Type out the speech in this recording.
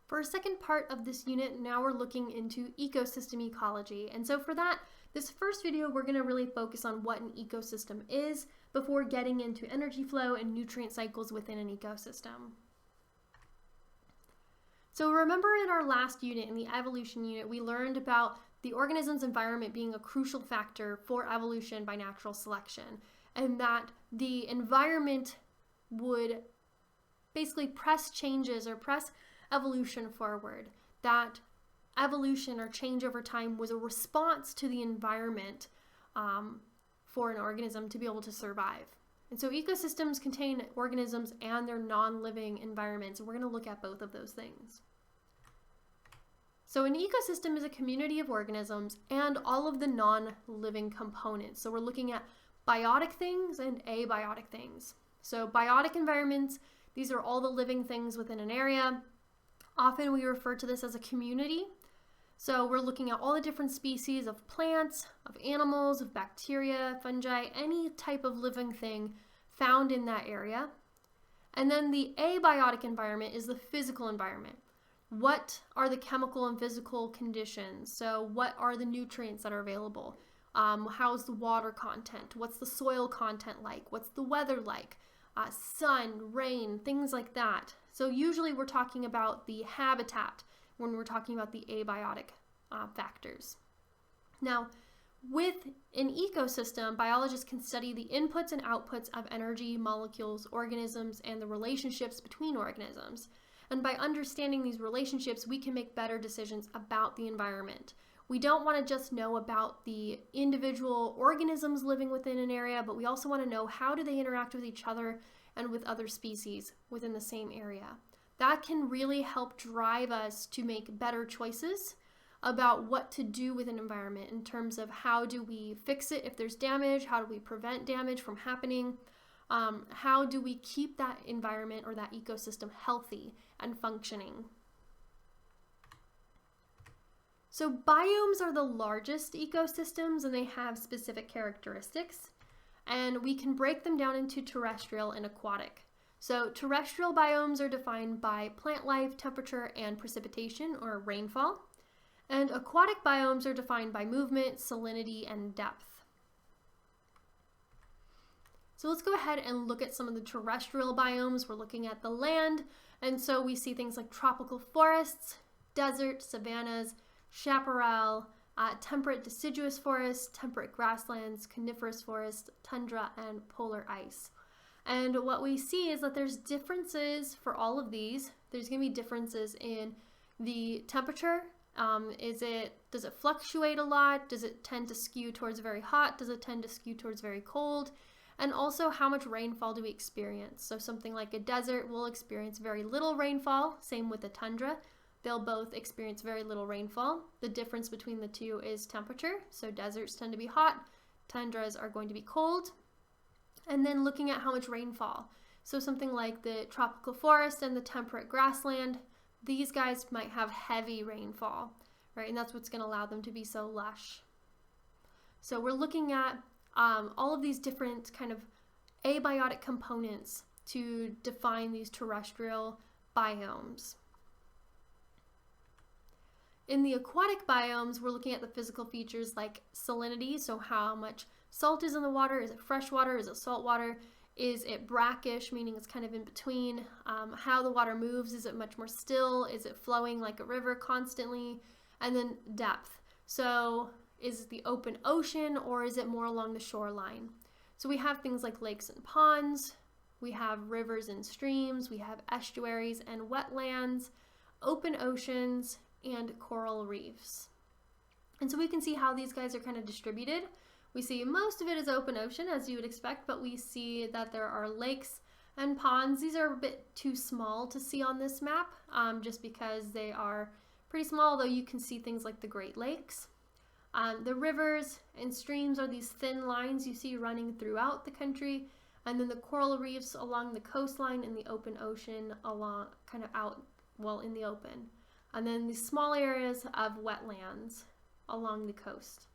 For our second part of this unit, now we're looking into ecosystem ecology. And so for that, this first video, we're going to really focus on what an ecosystem is before getting into energy flow and nutrient cycles within an ecosystem. So remember in our last unit, in the evolution unit, we learned about the organism's environment being a crucial factor for evolution by natural selection, and that the environment would basically press changes or press evolution forward. That evolution or change over time was a response to the environment for an organism to be able to survive. And so ecosystems contain organisms and their non-living environments, and we're going to look at both of those things. So an ecosystem is a community of organisms and all of the non-living components. So we're looking at biotic things and abiotic things. So biotic environments, these are all the living things within an area. Often we refer to this as a community. So we're looking at all the different species of plants, of animals, of bacteria, fungi, any type of living thing found in that area. And then the abiotic environment is the physical environment. What are the chemical and physical conditions? So what are the nutrients that are available? How's the water content? What's the soil content like? What's the weather like? Sun, rain, things like that. So usually we're talking about the habitat when we're talking about the abiotic factors. Now, with an ecosystem, biologists can study the inputs and outputs of energy, molecules, organisms, and the relationships between organisms. And by understanding these relationships, we can make better decisions about the environment. We don't want to just know about the individual organisms living within an area, but we also want to know how do they interact with each other and with other species within the same area. That can really help drive us to make better choices about what to do with an environment in terms of how do we fix it if there's damage, how do we prevent damage from happening, how do we keep that environment or that ecosystem healthy and functioning. So biomes are the largest ecosystems and they have specific characteristics, and we can break them down into terrestrial and aquatic. So terrestrial biomes are defined by plant life, temperature, and precipitation or rainfall, and aquatic biomes are defined by movement, salinity, and depth. So let's go ahead and look at some of the terrestrial biomes. We're looking at the land, and so we see things like tropical forests, desert, savannas, chaparral, temperate deciduous forests, temperate grasslands, coniferous forests, tundra, and polar ice. And what we see is that there's differences for all of these. There's going to be differences in the temperature. Does it fluctuate a lot? Does it tend to skew towards very hot? Does it tend to skew towards very cold? And also, how much rainfall do we experience? So something like a desert will experience very little rainfall, same with a tundra. They'll both experience very little rainfall. The difference between the two is temperature. So deserts tend to be hot, tundras are going to be cold. And then looking at how much rainfall. So something like the tropical forest and the temperate grassland, these guys might have heavy rainfall, right? And that's what's going to allow them to be so lush. So we're looking at all of these different kind of abiotic components to define these terrestrial biomes. In the aquatic biomes, we're looking at the physical features like salinity, so how much salt is in the water. Is it fresh water? Is it salt water? Is it brackish, meaning it's kind of in between? How the water moves. Is it much more still? Is it flowing like a river constantly? And then depth. So is it the open ocean or is it more along the shoreline? So we have things like lakes and ponds. We have rivers and streams. We have estuaries and wetlands, open oceans, and coral reefs. And so we can see how these guys are kind of distributed. We see most of it is open ocean, as you would expect, but we see that there are lakes and ponds. These are a bit too small to see on this map, just because they are pretty small, though you can see things like the Great Lakes. The rivers and streams are these thin lines you see running throughout the country, and then the coral reefs along the coastline and the open ocean along kind of out, well, in the open. And then the small areas of wetlands along the coast.